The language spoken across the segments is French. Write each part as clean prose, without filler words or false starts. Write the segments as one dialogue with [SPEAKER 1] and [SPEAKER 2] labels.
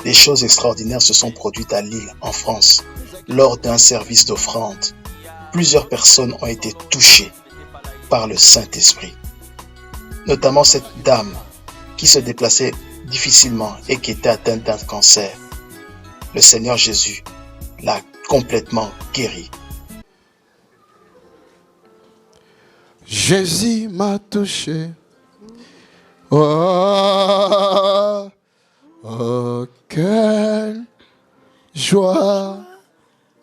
[SPEAKER 1] Des choses extraordinaires se sont produites à Lille, en France, lors d'un service d'offrande. Plusieurs personnes ont été touchées par le Saint-Esprit, notamment cette dame qui se déplaçait difficilement et qui était atteinte d'un cancer. Le Seigneur Jésus l'a complètement guérie.
[SPEAKER 2] Jésus m'a touché. Oh, oh, quelle joie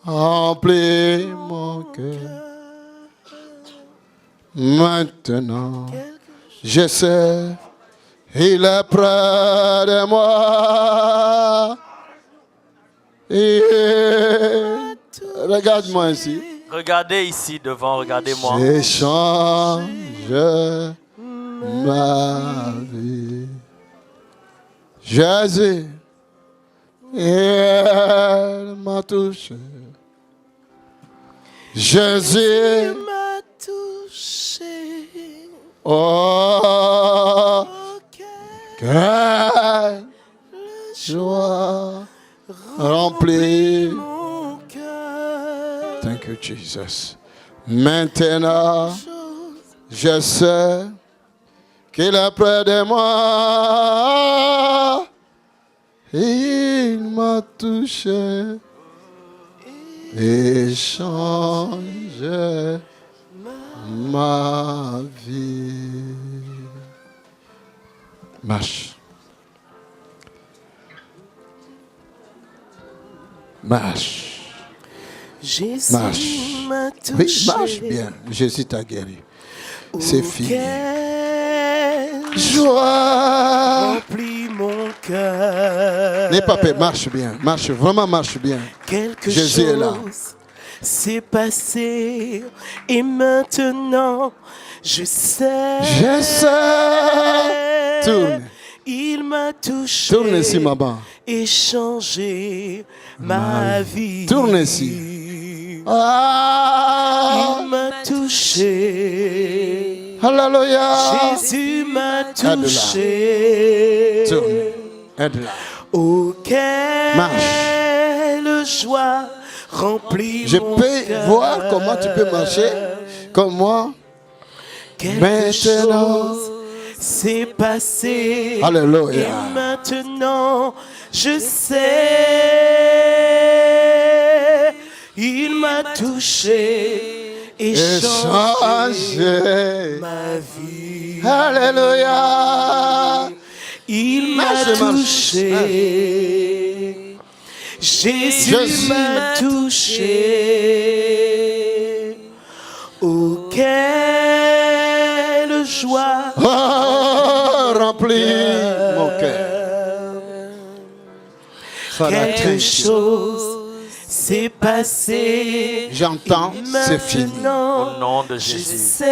[SPEAKER 2] remplit mon cœur. Maintenant, je sais, il est près de moi. Et regarde-moi ici.
[SPEAKER 3] Regardez ici devant, regardez-moi.
[SPEAKER 2] J'échange ma vie. Jésus, il m'a touché. Jésus
[SPEAKER 4] m'a touché.
[SPEAKER 2] Oh, quelle joie remplit
[SPEAKER 4] Mon cœur.
[SPEAKER 2] Thank you, Jesus. Maintenant, je sais qu'il est près de moi. Il m'a touché et changé ma vie. Marche. Marche.
[SPEAKER 4] Jésus
[SPEAKER 2] Marche.
[SPEAKER 4] m'a touché.
[SPEAKER 2] Oui, marche bien. Jésus t'a guéri. C'est fini.
[SPEAKER 4] Quelle
[SPEAKER 2] Joie.
[SPEAKER 4] remplit mon cœur.
[SPEAKER 2] N'aie pas peur, marche bien. Marche, vraiment marche bien.
[SPEAKER 4] Quelque
[SPEAKER 2] Jésus est là.
[SPEAKER 4] chose s'est passé et maintenant je sais.
[SPEAKER 2] Je sais. Tourne.
[SPEAKER 4] Il m'a touché.
[SPEAKER 2] Tourne ici, maman.
[SPEAKER 4] Et changé ma vie.
[SPEAKER 2] Tourne ici. Ah.
[SPEAKER 4] Il m'a touché.
[SPEAKER 2] Alléluia.
[SPEAKER 4] Jésus m'a
[SPEAKER 2] Aide-la.
[SPEAKER 4] touché.
[SPEAKER 2] Tourne. Aide-la.
[SPEAKER 4] Oh, quelle joie remplit
[SPEAKER 2] Je
[SPEAKER 4] mon
[SPEAKER 2] peux
[SPEAKER 4] cœur.
[SPEAKER 2] voir comment tu peux marcher comme moi.
[SPEAKER 4] Quelque
[SPEAKER 2] Maintenant.
[SPEAKER 4] chose s'est passé.
[SPEAKER 2] Alléluia.
[SPEAKER 4] Et maintenant, je sais. Il m'a touché et changé ma vie.
[SPEAKER 2] Alléluia.
[SPEAKER 4] Il m'a
[SPEAKER 2] Marche, marche.
[SPEAKER 4] touché. Jésus m'a touché. Oh, quelle joie.
[SPEAKER 2] Oh, remplis mon cœur.
[SPEAKER 4] Quelque chose s'est passé.
[SPEAKER 2] J'entends, c'est fini.
[SPEAKER 3] Au nom de
[SPEAKER 4] Je
[SPEAKER 3] Jésus.
[SPEAKER 4] sais.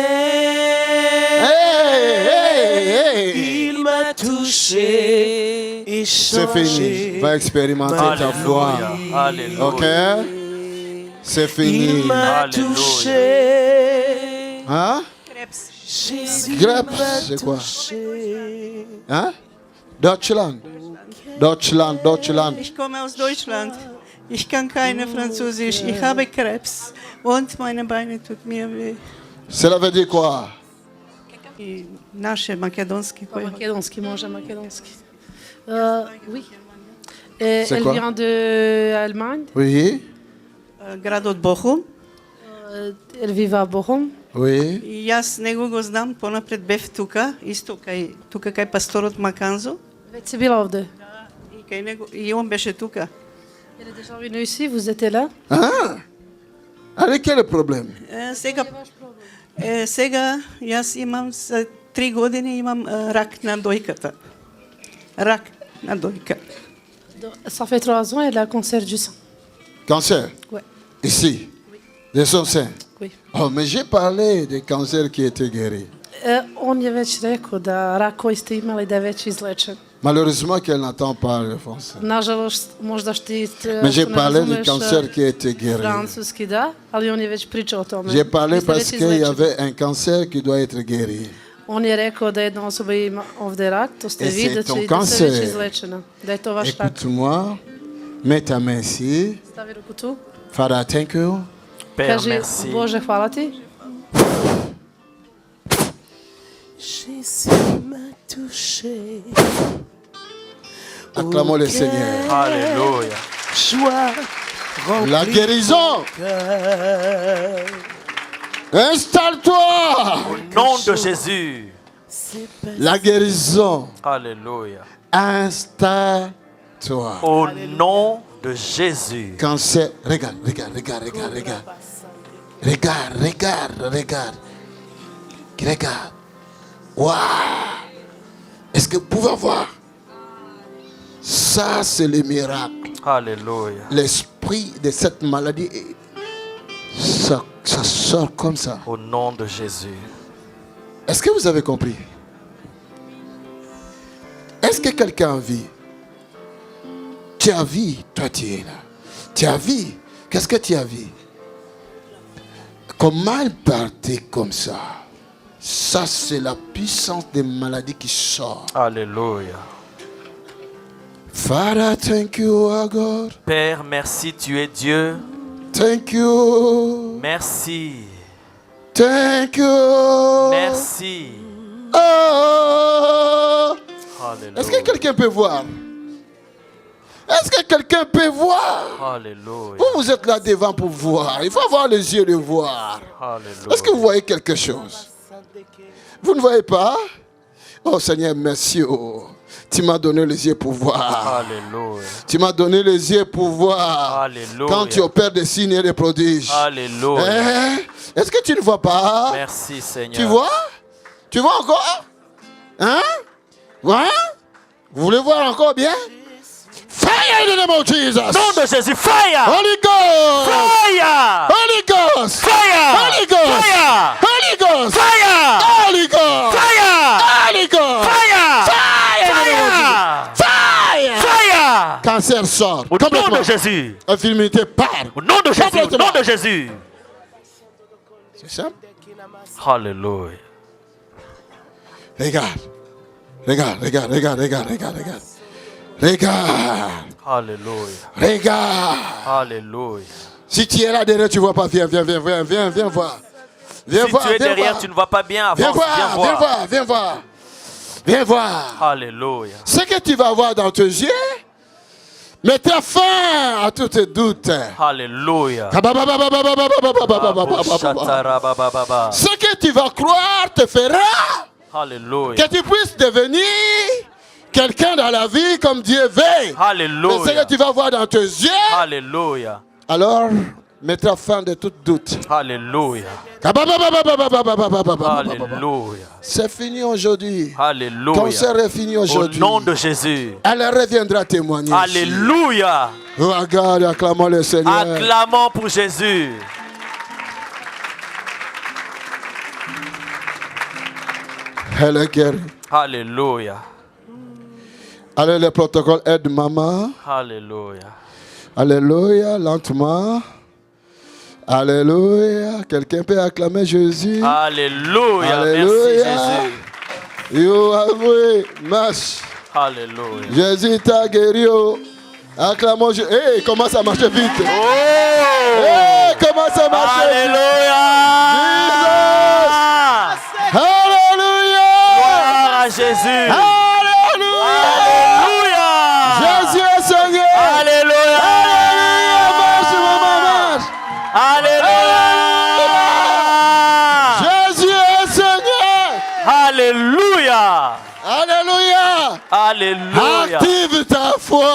[SPEAKER 2] Hey, hey, hey.
[SPEAKER 4] Il m'a touché et
[SPEAKER 2] C'est
[SPEAKER 4] changé.
[SPEAKER 2] fini. Va expérimenter ta foi.
[SPEAKER 3] Alléluia.
[SPEAKER 2] Ok? C'est fini.
[SPEAKER 4] Il m'a
[SPEAKER 3] Alléluia.
[SPEAKER 4] touché.
[SPEAKER 2] Hein?
[SPEAKER 4] Jésus
[SPEAKER 2] Grapes,
[SPEAKER 4] m'a
[SPEAKER 2] c'est quoi?
[SPEAKER 4] touché.
[SPEAKER 2] Hein? Deutschland. Deutschland, Deutschland.
[SPEAKER 5] Ich komme aus Deutschland. Ich kann keine Französisch. Ich habe Krebs und meine Beine tut mir weh.
[SPEAKER 2] Cela veut dire quoi?
[SPEAKER 5] I naše makedonski koji.
[SPEAKER 6] Makedonski, može makedonski. Oui.
[SPEAKER 2] C'est
[SPEAKER 6] Elle
[SPEAKER 2] quoi?
[SPEAKER 6] vient d'Allemagne.
[SPEAKER 2] Oui,
[SPEAKER 5] Grad od Bochum.
[SPEAKER 6] Elle vit à Bochum.
[SPEAKER 2] oui.
[SPEAKER 5] I jaz него го знам понапред бев тука, исто тука кај пасторот Маканзо.
[SPEAKER 6] Već si bila ovde.
[SPEAKER 5] И кај него и он беше тука.
[SPEAKER 6] Elle est déjà venue ici, vous étiez là.
[SPEAKER 2] Ah! Avec quel problème?
[SPEAKER 5] Сега јас имам за 3 години имам рак на дојката. Рак на дојка.
[SPEAKER 6] Ça fait 3 ans, elle a un cancer du sein.
[SPEAKER 2] Cancer?
[SPEAKER 6] Ouais.
[SPEAKER 2] Ici? De son sein?
[SPEAKER 6] Oui.
[SPEAKER 2] Oh, mais j'ai parlé des cancers qui étaient guéris.
[SPEAKER 6] On je već rekao da rak koji ste imali da je već izlečen.
[SPEAKER 2] Malheureusement qu'elle n'entend pas le français.
[SPEAKER 6] Nažalost, možda štite,
[SPEAKER 2] Mais j'ai
[SPEAKER 6] što ne
[SPEAKER 2] parlé du
[SPEAKER 6] razumeš
[SPEAKER 2] cancer qui a été guéri.
[SPEAKER 6] francuski, da, ali on je već pričao o tome.
[SPEAKER 2] J'ai parlé
[SPEAKER 6] Vi ste
[SPEAKER 2] parce
[SPEAKER 6] već
[SPEAKER 2] qu'il y
[SPEAKER 6] izlečeni.
[SPEAKER 2] avait un cancer qui doit être guéri.
[SPEAKER 6] On je rekao da jedna osoba ima ovdje rak, to ste
[SPEAKER 2] Et
[SPEAKER 6] vi,
[SPEAKER 2] c'est
[SPEAKER 6] da
[SPEAKER 2] ton
[SPEAKER 6] će da se
[SPEAKER 2] cancer.
[SPEAKER 6] već izlečena. Da je to vaš rak.
[SPEAKER 2] Écoute-moi, mets ta main ici.
[SPEAKER 6] Stavi ruku tu.
[SPEAKER 2] Father, thank you.
[SPEAKER 3] Père,
[SPEAKER 6] Kaži,
[SPEAKER 3] merci.
[SPEAKER 6] Bože, hvala ti.
[SPEAKER 4] Jésus m'a touché.
[SPEAKER 2] Acclamons le Seigneur.
[SPEAKER 3] Alléluia.
[SPEAKER 4] Joie remplit
[SPEAKER 2] La guérison.
[SPEAKER 4] cœur.
[SPEAKER 2] Installe-toi.
[SPEAKER 3] Au nom de Jésus.
[SPEAKER 4] C'est pas
[SPEAKER 2] La guérison.
[SPEAKER 3] Alléluia.
[SPEAKER 2] Installe-toi.
[SPEAKER 3] Au nom de Jésus.
[SPEAKER 2] Cancer. Regarde, regarde, regarde, regarde, regarde. Regarde, regarde, regarde. Regarde. Waouh. Est-ce que vous pouvez voir? Ça, c'est le miracle.
[SPEAKER 3] Alléluia.
[SPEAKER 2] L'esprit de cette maladie, ça sort comme ça.
[SPEAKER 3] Au nom de Jésus.
[SPEAKER 2] Est-ce que vous avez compris? Est-ce que quelqu'un a vu? Tu as vu, toi tu es là. Tu as vu? Qu'est-ce que tu as vu? Comment elle partait comme ça? Ça, c'est la puissance des maladies qui sort.
[SPEAKER 3] Alléluia.
[SPEAKER 2] Father, thank you, oh God.
[SPEAKER 3] Père, merci, tu es Dieu.
[SPEAKER 2] Thank you.
[SPEAKER 3] Merci.
[SPEAKER 2] Thank you.
[SPEAKER 3] Merci.
[SPEAKER 2] Oh. Est-ce que
[SPEAKER 3] Alléluia.
[SPEAKER 2] quelqu'un peut voir? Est-ce que quelqu'un peut voir?
[SPEAKER 3] Alléluia.
[SPEAKER 2] Vous êtes là devant pour voir. Il faut avoir les yeux de voir.
[SPEAKER 3] Alléluia.
[SPEAKER 2] Est-ce que vous voyez quelque chose? Vous ne voyez pas? Oh Seigneur, merci. Oh. Tu m'as donné les yeux pour voir.
[SPEAKER 3] Alléluia.
[SPEAKER 2] Tu m'as donné les yeux pour voir.
[SPEAKER 3] Alléluia.
[SPEAKER 2] Quand tu opères des signes et des prodiges.
[SPEAKER 3] Alléluia.
[SPEAKER 2] Hein? Est-ce que tu ne vois pas?
[SPEAKER 3] Merci Seigneur.
[SPEAKER 2] Tu vois? Tu vois encore? Hein? Ouais? Vous voulez voir encore bien? Fire in the name of Jesus!
[SPEAKER 3] Nom de Jésus, fire!
[SPEAKER 2] Holy Ghost!
[SPEAKER 3] Fire!
[SPEAKER 2] Holy Ghost!
[SPEAKER 3] Fire!
[SPEAKER 2] Holy Ghost!
[SPEAKER 3] Fire!
[SPEAKER 2] Holy Ghost!
[SPEAKER 3] Fire!
[SPEAKER 2] Holy Ghost!
[SPEAKER 3] Fire!
[SPEAKER 2] Holy Ghost!
[SPEAKER 3] Fire!
[SPEAKER 2] Fire in the name of Jesus!
[SPEAKER 3] Fire!
[SPEAKER 2] Fire!
[SPEAKER 3] Fire!
[SPEAKER 2] Cancer sort.
[SPEAKER 3] Au nom
[SPEAKER 2] Complètement.
[SPEAKER 3] de Jésus.
[SPEAKER 2] Infirmité part.
[SPEAKER 3] Au nom de Jésus. Au
[SPEAKER 2] Complètement.
[SPEAKER 3] nom de Jésus.
[SPEAKER 2] C'est simple.
[SPEAKER 3] Alléluia.
[SPEAKER 2] Regarde. Regarde, regarde, regarde, regarde, regarde, regarde. Regarde.
[SPEAKER 3] Alléluia.
[SPEAKER 2] Regarde.
[SPEAKER 3] Alléluia.
[SPEAKER 2] Si tu es là derrière, tu ne vois pas. Viens, viens, viens, viens, viens, viens voir. Viens
[SPEAKER 3] Si
[SPEAKER 2] voir,
[SPEAKER 3] tu es
[SPEAKER 2] viens
[SPEAKER 3] derrière,
[SPEAKER 2] voir.
[SPEAKER 3] tu ne vois pas bien.
[SPEAKER 2] Viens
[SPEAKER 3] Avance,
[SPEAKER 2] voir,
[SPEAKER 3] viens
[SPEAKER 2] viens
[SPEAKER 3] voir.
[SPEAKER 2] voir, viens voir. Viens voir.
[SPEAKER 3] Alléluia.
[SPEAKER 2] Ce que tu vas voir dans tes yeux, mettras fin à tous tes doutes.
[SPEAKER 3] Alléluia.
[SPEAKER 2] Ce que tu vas croire te fera
[SPEAKER 3] Alléluia.
[SPEAKER 2] que tu puisses devenir quelqu'un dans la vie comme Dieu veut. Mais ce
[SPEAKER 3] Alléluia.
[SPEAKER 2] que tu vas voir dans tes yeux,
[SPEAKER 3] Alléluia.
[SPEAKER 2] alors mettra fin de tout doute.
[SPEAKER 3] Alléluia. Alléluia.
[SPEAKER 2] C'est fini aujourd'hui.
[SPEAKER 3] Alléluia.
[SPEAKER 2] Cancer est fini
[SPEAKER 3] Au
[SPEAKER 2] aujourd'hui.
[SPEAKER 3] nom de Jésus.
[SPEAKER 2] Elle reviendra témoigner. ici.
[SPEAKER 3] Alléluia.
[SPEAKER 2] Regarde, acclamons le Seigneur.
[SPEAKER 3] Acclamons pour Jésus.
[SPEAKER 2] Elle est guérie.
[SPEAKER 3] Alléluia.
[SPEAKER 2] Allez, le protocole aide maman.
[SPEAKER 3] Alléluia.
[SPEAKER 2] Alléluia, lentement. Alléluia. Quelqu'un peut acclamer Jésus.
[SPEAKER 3] Alléluia.
[SPEAKER 2] Alléluia.
[SPEAKER 3] Merci Jésus.
[SPEAKER 2] You are free. Marche.
[SPEAKER 3] Alléluia.
[SPEAKER 2] Jésus t'a guéri. Oh. Acclamons Jésus. Hey, comment ça marche vite.
[SPEAKER 3] Oh!
[SPEAKER 2] Hey, comment ça marche vite.
[SPEAKER 3] Alléluia.
[SPEAKER 2] Alléluia.
[SPEAKER 3] Gloire à Jésus.
[SPEAKER 2] Alléluia.
[SPEAKER 3] Alléluia.
[SPEAKER 2] Jésus est Seigneur.
[SPEAKER 3] Alléluia.
[SPEAKER 2] Alléluia. Marche, maman, marche.
[SPEAKER 3] Alléluia.
[SPEAKER 2] Jésus est Seigneur.
[SPEAKER 3] Alléluia.
[SPEAKER 2] Alléluia.
[SPEAKER 3] Alléluia.
[SPEAKER 2] Active ta foi.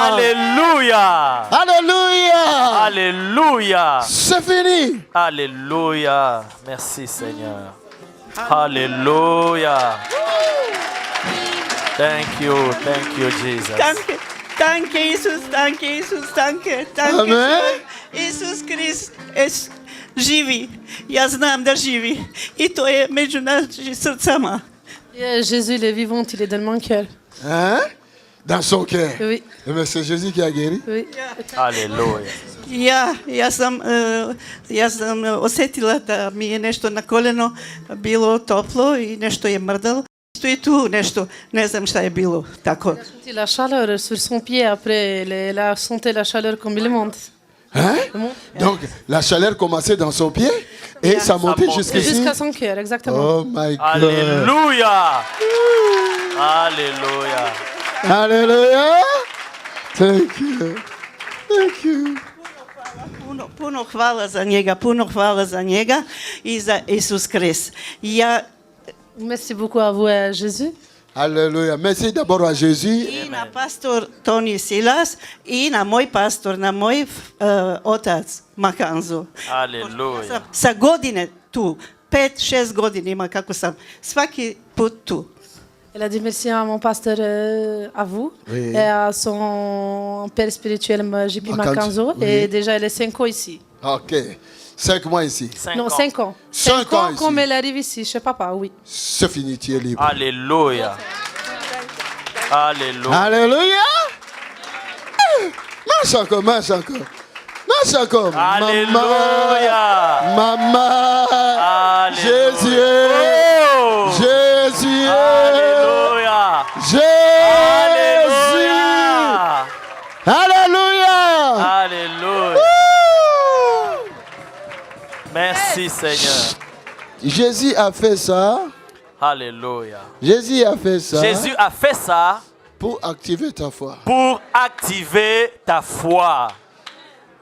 [SPEAKER 3] Alléluia.
[SPEAKER 2] Alléluia.
[SPEAKER 3] Alléluia.
[SPEAKER 2] C'est fini.
[SPEAKER 3] Alléluia. Merci Seigneur. Alléluia. Thank you Jesus.
[SPEAKER 5] Danke, danke Isus, danke Isus, danke, danke.
[SPEAKER 2] Amen.
[SPEAKER 5] Isus Krist živi. Ja znam da živi. I to je među našim srcama.
[SPEAKER 6] Jésus, il est vivant, il est dans mon cœur.
[SPEAKER 2] Hein? Dans son cœur.
[SPEAKER 6] Oui,
[SPEAKER 2] Mais c'est Jésus qui a guéri.
[SPEAKER 6] oui.
[SPEAKER 3] Alléluia.
[SPEAKER 5] Ja sam osjetila da mi je nešto na koleno bilo toplo i nešto je mrdalo. Isto i tu nešto, ne znam šta je bilo tako.
[SPEAKER 6] Senti la chaleur sur son pied après. Elle a senti la chaleur comme il monte.
[SPEAKER 2] Hein? Donc la chaleur commençait dans son pied et ça montait jusqu'ici.
[SPEAKER 6] Jusqu'à son cœur, exactement.
[SPEAKER 2] Oh my God.
[SPEAKER 3] Alléluia. Alléluia.
[SPEAKER 2] Alléluia. Thank you. Thank you.
[SPEAKER 5] Puno hvala za njega i za Isus Krist.
[SPEAKER 6] Merci beaucoup à vous, à Jésus.
[SPEAKER 2] Alléluia. Merci d'abord à Jésus.
[SPEAKER 5] I na pastor Toni Silas i na moj pastor, na moj otac Makanzu.
[SPEAKER 3] Alléluia.
[SPEAKER 5] Sa godine tu, 5-6 godina ima kako sam svaki put tu.
[SPEAKER 6] Elle a dit merci à mon pasteur, à vous,
[SPEAKER 2] Oui.
[SPEAKER 6] et à son père spirituel, JP Makanzo.
[SPEAKER 2] Oui.
[SPEAKER 6] Et déjà, elle est 5 ans ici.
[SPEAKER 2] Ok. 5 mois ici.
[SPEAKER 6] 5 ans.
[SPEAKER 2] 5 ans ici.
[SPEAKER 6] Comme elle arrive ici, chez papa, oui.
[SPEAKER 2] C'est fini, tu es libre.
[SPEAKER 3] Alléluia. Alléluia.
[SPEAKER 2] Alléluia. Marche encore, marche encore. Marche encore.
[SPEAKER 3] Alléluia.
[SPEAKER 2] Maman.
[SPEAKER 3] Alléluia.
[SPEAKER 2] Jésus.
[SPEAKER 3] Oh.
[SPEAKER 2] Jésus.
[SPEAKER 3] Alléluia.
[SPEAKER 2] Jésus. Alléluia.
[SPEAKER 3] Alléluia. Merci Seigneur.
[SPEAKER 2] Jésus a fait ça.
[SPEAKER 3] Alléluia.
[SPEAKER 2] Jésus a fait ça.
[SPEAKER 3] Jésus a fait ça
[SPEAKER 2] pour activer ta foi.
[SPEAKER 3] pour activer ta foi.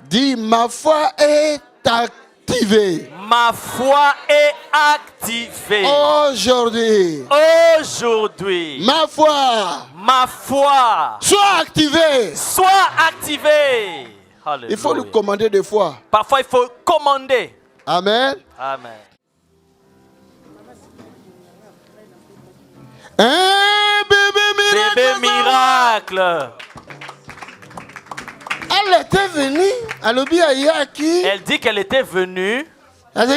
[SPEAKER 2] Dis, ma foi est activée.
[SPEAKER 3] Ma foi est activée.
[SPEAKER 2] Aujourd'hui.
[SPEAKER 3] Aujourd'hui.
[SPEAKER 2] Ma foi.
[SPEAKER 3] Soit
[SPEAKER 2] activée.
[SPEAKER 3] Soit activée. Alléluia.
[SPEAKER 2] Il faut le commander des fois.
[SPEAKER 3] Parfois, il faut commander.
[SPEAKER 2] Amen.
[SPEAKER 3] Amen.
[SPEAKER 2] Un bébé
[SPEAKER 3] miracle.
[SPEAKER 2] Elle était venue.
[SPEAKER 3] Elle dit qu'elle était venue. Elle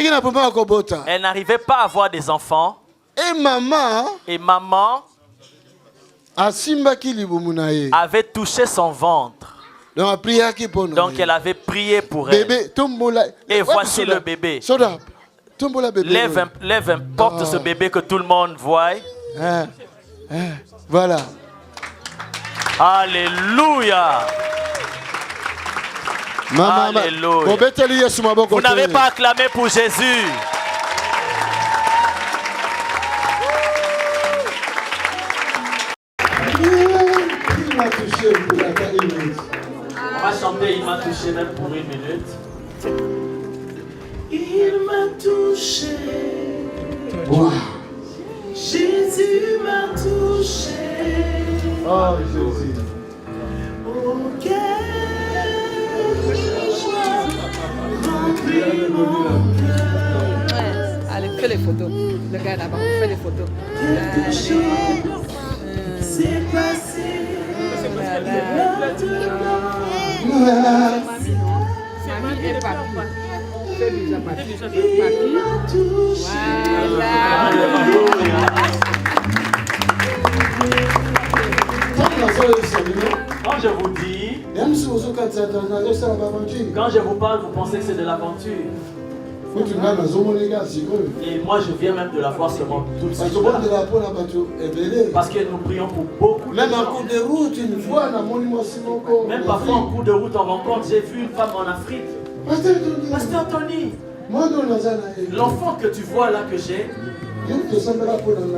[SPEAKER 3] n'arrivait pas à avoir des enfants. Et maman avait touché son ventre. Donc elle avait prié pour elle. Et voici le bébé. Lève un porte ce bébé que tout le monde voit.
[SPEAKER 2] Voilà.
[SPEAKER 3] Alléluia. Alléluia. Vous n'avez pas acclamé pour Jésus. On va chanter, il m'a touché même pour 1 minute.
[SPEAKER 4] Il m'a touché.
[SPEAKER 2] Wow.
[SPEAKER 4] Jésus m'a touché.
[SPEAKER 2] Oh Jésus.
[SPEAKER 4] Oh, quelle joie remplit mon cœur.
[SPEAKER 7] Ouais. Allez, fais les photos. Le gars là-bas, fais les photos.
[SPEAKER 4] Quelque chose s'est passé.
[SPEAKER 7] Mamie et papi. Fais déjà papi.
[SPEAKER 4] Il m'a touché.
[SPEAKER 3] Quand je vous dis, quand je vous parle, vous pensez que c'est de l'aventure. Et moi je viens même de la voir seulement tout de suite. Parce que nous prions pour beaucoup de gens.
[SPEAKER 2] Même en cours de route, une fois,
[SPEAKER 3] même parfois en cours de route, on rencontre. J'ai vu une femme en Afrique. Pasteur Tony, l'enfant que tu vois là que j'ai,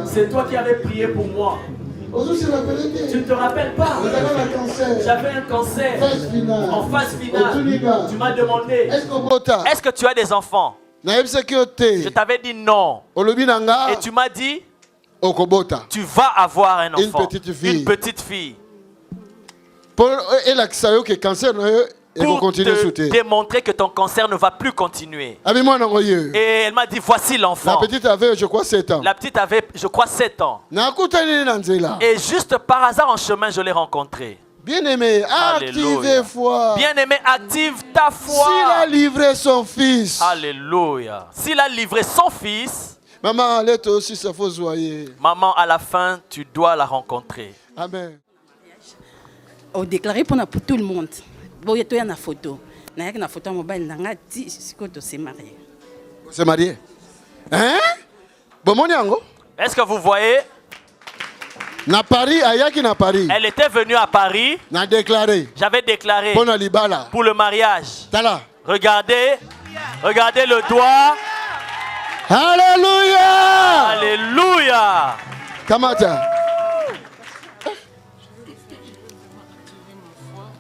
[SPEAKER 3] c'est toi qui avais prié pour moi. Tu ne te rappelles pas? J'avais un cancer en phase finale. Tu m'as demandé, est-ce que tu as des enfants? Je t'avais dit non. Et tu m'as dit, tu vas avoir un enfant, une petite fille.
[SPEAKER 2] Pour te
[SPEAKER 3] démontrer que ton cancer ne va plus continuer. Et elle m'a dit, voici l'enfant.
[SPEAKER 2] La petite avait, je crois, 7 ans.
[SPEAKER 3] La petite avait, je crois, 7 ans. Et juste par hasard en chemin, je l'ai rencontrée.
[SPEAKER 2] Bien-aimé, active foi.
[SPEAKER 3] Bien-aimé, active ta foi.
[SPEAKER 2] S'il a livré son fils.
[SPEAKER 3] Alléluia. S'il a livré son fils.
[SPEAKER 2] Maman, allez toi aussi, ça faut joyer.
[SPEAKER 3] Maman, à la fin, tu dois la rencontrer.
[SPEAKER 2] Amen.
[SPEAKER 8] On déclaré pour tout le monde. Bon, il y a une photo. Il y a une photo mobile. Il y a marié.
[SPEAKER 2] Vous êtes marié? Hein? Bon, mon yango?
[SPEAKER 3] Est-ce que vous voyez?
[SPEAKER 2] Na Paris, ayaki na Paris.
[SPEAKER 3] Elle était venue à Paris.
[SPEAKER 2] Na déclaré.
[SPEAKER 3] J'avais déclaré
[SPEAKER 2] Pour libala.
[SPEAKER 3] pour le mariage.
[SPEAKER 2] Tala.
[SPEAKER 3] Regardez. Regardez le doigt.
[SPEAKER 2] Alléluia.
[SPEAKER 3] Alléluia.
[SPEAKER 2] Kamata.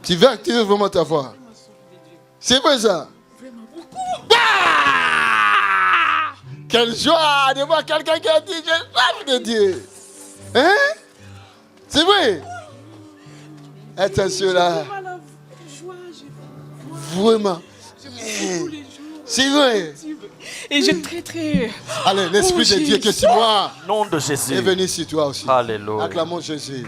[SPEAKER 2] Tu veux activer vraiment ta foi. C'est quoi ça? Ah! Quelle joie de voir quelqu'un qui a dit je soif de Dieu. Hein? C'est vrai? Attention là. Vraiment. C'est vrai.
[SPEAKER 7] Et je très.
[SPEAKER 2] Allez, l'Esprit de Dieu qui est sur moi.
[SPEAKER 3] Nom de Jésus.
[SPEAKER 2] Est venu sur toi aussi.
[SPEAKER 3] Alléluia.
[SPEAKER 2] Acclamons Jésus.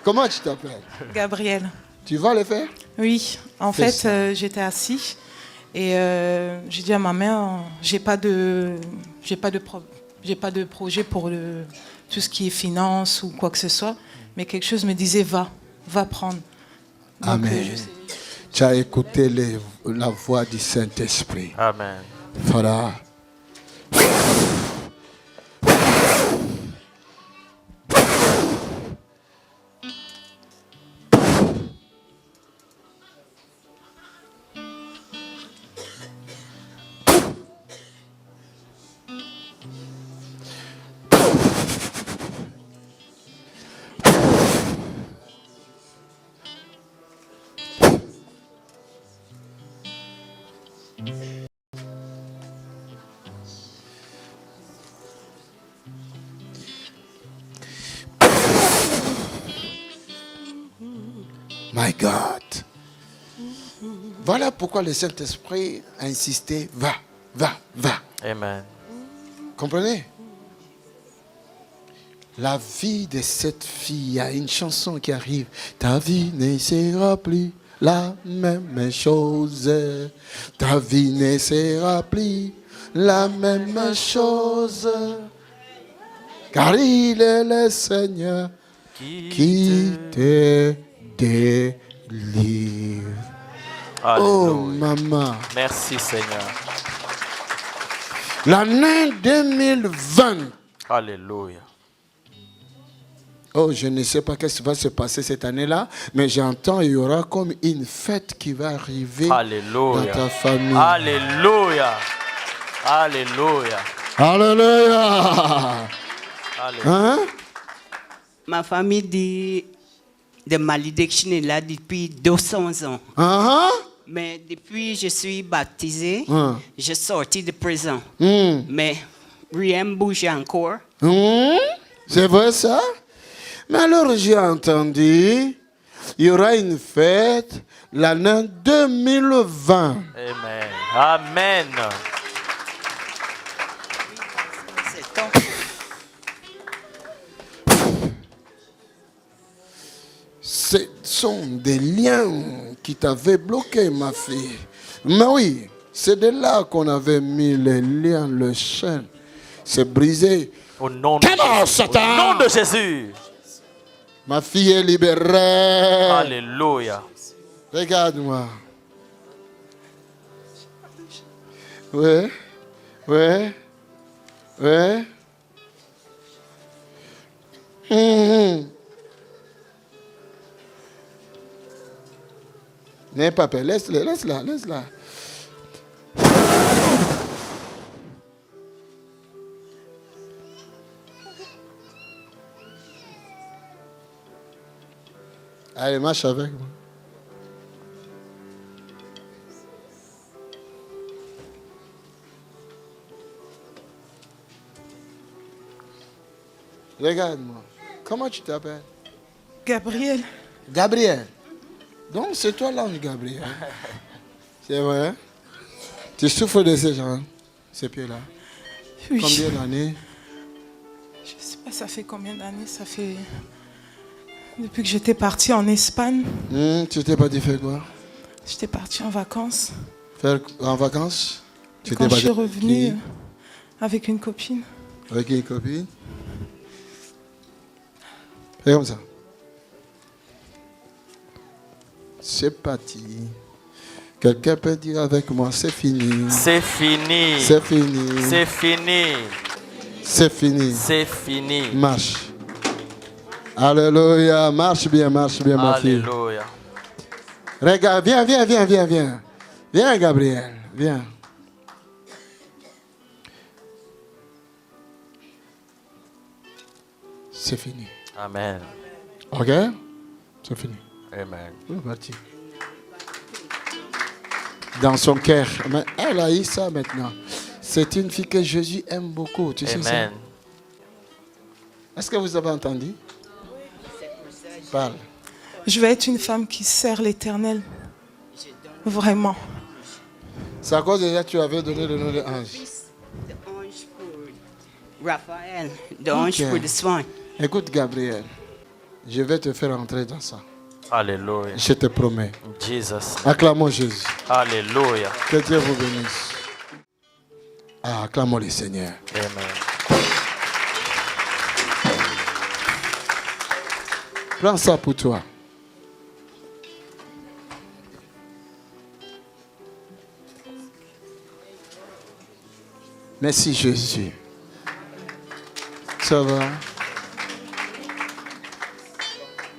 [SPEAKER 2] Comment tu t'appelles?
[SPEAKER 9] Gabriel.
[SPEAKER 2] Tu vas le faire?
[SPEAKER 9] Oui, en fait, j'étais assis et j'ai dit à ma mère, j'ai pas de projet pour tout ce qui est finance ou quoi que ce soit, mais quelque chose me disait va prendre. Donc,
[SPEAKER 2] Amen. Tu as écouté la voix du Saint-Esprit.
[SPEAKER 3] Amen.
[SPEAKER 2] Voilà. My God. Voilà pourquoi le Saint-Esprit a insisté, va.
[SPEAKER 3] Amen.
[SPEAKER 2] Comprenez? La vie de cette fille, il y a une chanson qui arrive. Ta vie ne sera plus la même chose. Ta vie ne sera plus la même chose. Car il est le Seigneur qui te délivre.
[SPEAKER 3] Alléluia.
[SPEAKER 2] Oh, maman.
[SPEAKER 3] Merci Seigneur.
[SPEAKER 2] L'année 2020.
[SPEAKER 3] Alléluia.
[SPEAKER 2] Oh, je ne sais pas ce qui va se passer cette année-là, mais j'entends il y aura comme une fête qui va arriver
[SPEAKER 3] Alléluia.
[SPEAKER 2] dans ta famille.
[SPEAKER 3] Alléluia. Alléluia.
[SPEAKER 2] Alléluia.
[SPEAKER 3] Alléluia.
[SPEAKER 2] Hein?
[SPEAKER 10] Ma famille dit de malédiction est là depuis 200 ans. Mais depuis que je suis baptisé, je suis sorti de prison. Mais rien ne bouge encore.
[SPEAKER 2] C'est vrai ça? Mais alors j'ai entendu, il y aura une fête l'année 2020.
[SPEAKER 3] Amen. Amen.
[SPEAKER 2] Ce sont des liens qui t'avaient bloqué, ma fille. Mais oui, c'est de là qu'on avait mis les liens, le chaîne. C'est brisé.
[SPEAKER 3] Au nom de Jésus.
[SPEAKER 2] Satan.
[SPEAKER 3] Au nom de Jésus.
[SPEAKER 2] Ma fille est libérée.
[SPEAKER 3] Alléluia.
[SPEAKER 2] Regarde-moi. Ouais. N'aie pas peur, laisse-la. Allez, marche avec moi. Regarde-moi. Comment tu t'appelles?
[SPEAKER 9] Gabriel.
[SPEAKER 2] Gabriel. Donc c'est toi l'ange Gabriel. C'est vrai? Tu souffres de ces gens, ces pieds-là?
[SPEAKER 9] Oui.
[SPEAKER 2] Combien d'années?
[SPEAKER 9] Je ne sais pas, ça fait combien d'années? Ça fait... Depuis que j'étais partie en Espagne.
[SPEAKER 2] Tu t'es pas dit faire quoi?
[SPEAKER 9] J'étais partie en vacances.
[SPEAKER 2] Faire en vacances?
[SPEAKER 9] Et quand je suis revenue avec une copine.
[SPEAKER 2] Avec une copine. Fais comme ça. C'est parti. Quelqu'un peut dire avec moi, c'est fini.
[SPEAKER 3] C'est fini.
[SPEAKER 2] C'est fini.
[SPEAKER 3] C'est fini.
[SPEAKER 2] C'est fini.
[SPEAKER 3] C'est fini.
[SPEAKER 2] Marche. Alléluia. Marche bien, ma fille.
[SPEAKER 3] Alléluia.
[SPEAKER 2] Regarde, viens. Viens, Gabriel, viens. C'est fini.
[SPEAKER 3] Amen.
[SPEAKER 2] Ok? C'est fini.
[SPEAKER 3] Amen.
[SPEAKER 2] On est parti. Dans son cœur. Mais elle a eu ça maintenant. C'est une fille que Jésus aime beaucoup. Tu sais ça?
[SPEAKER 3] Amen.
[SPEAKER 2] Est-ce que vous avez entendu? Parle.
[SPEAKER 9] Je vais être une femme qui sert l'Éternel. Vraiment.
[SPEAKER 2] C'est à cause de ça que tu avais donné le nom de Ange.
[SPEAKER 10] Raphaël, the orange for the swan.
[SPEAKER 2] Écoute, Gabriel, je vais te faire entrer dans ça.
[SPEAKER 3] Alléluia.
[SPEAKER 2] Je te promets.
[SPEAKER 3] Jesus.
[SPEAKER 2] Acclamons Jésus.
[SPEAKER 3] Alléluia.
[SPEAKER 2] Que Dieu vous bénisse. Ah, acclamons le Seigneur.
[SPEAKER 3] Amen.
[SPEAKER 2] Prends ça pour toi. Merci Jésus. Ça va?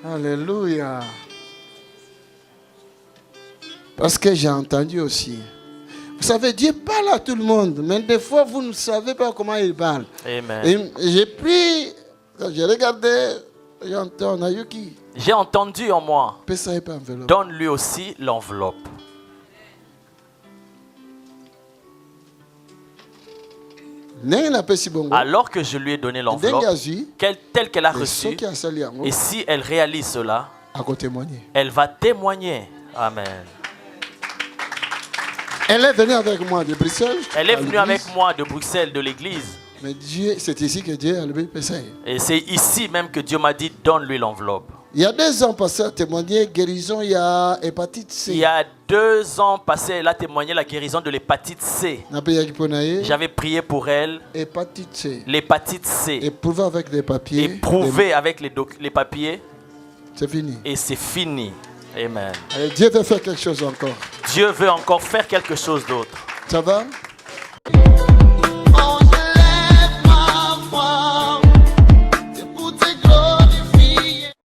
[SPEAKER 2] Alléluia. Parce que j'ai entendu aussi. Vous savez, Dieu parle à tout le monde, mais des fois, vous ne savez pas comment il parle.
[SPEAKER 3] Amen.
[SPEAKER 2] Et j'ai pris, quand j'ai regardé,
[SPEAKER 3] j'ai entendu en moi.
[SPEAKER 2] Enveloppe.
[SPEAKER 3] Donne-lui aussi l'enveloppe. Alors que je lui ai donné l'enveloppe, telle qu'elle a reçue, et si elle réalise cela, elle va témoigner. Amen.
[SPEAKER 2] Elle est venue avec moi de Bruxelles.
[SPEAKER 3] Elle est venue avec moi de Bruxelles, de l'église.
[SPEAKER 2] Mais Dieu, c'est ici que Dieu a levé.
[SPEAKER 3] Et c'est ici même que Dieu m'a dit, donne-lui l'enveloppe.
[SPEAKER 2] Il y a 2 ans passé à témoigner guérison, il y a hépatite C.
[SPEAKER 3] Il y a 2 ans passé, elle a témoigné la guérison de l'hépatite C. J'avais prié pour elle.
[SPEAKER 2] Hépatite C.
[SPEAKER 3] L'hépatite C.
[SPEAKER 2] Éprouvé avec des papiers.
[SPEAKER 3] Éprouvé avec les papiers.
[SPEAKER 2] C'est fini.
[SPEAKER 3] Et c'est fini. Amen.
[SPEAKER 2] Dieu veut faire quelque chose encore.
[SPEAKER 3] Dieu veut encore faire quelque chose d'autre.
[SPEAKER 2] Ça va?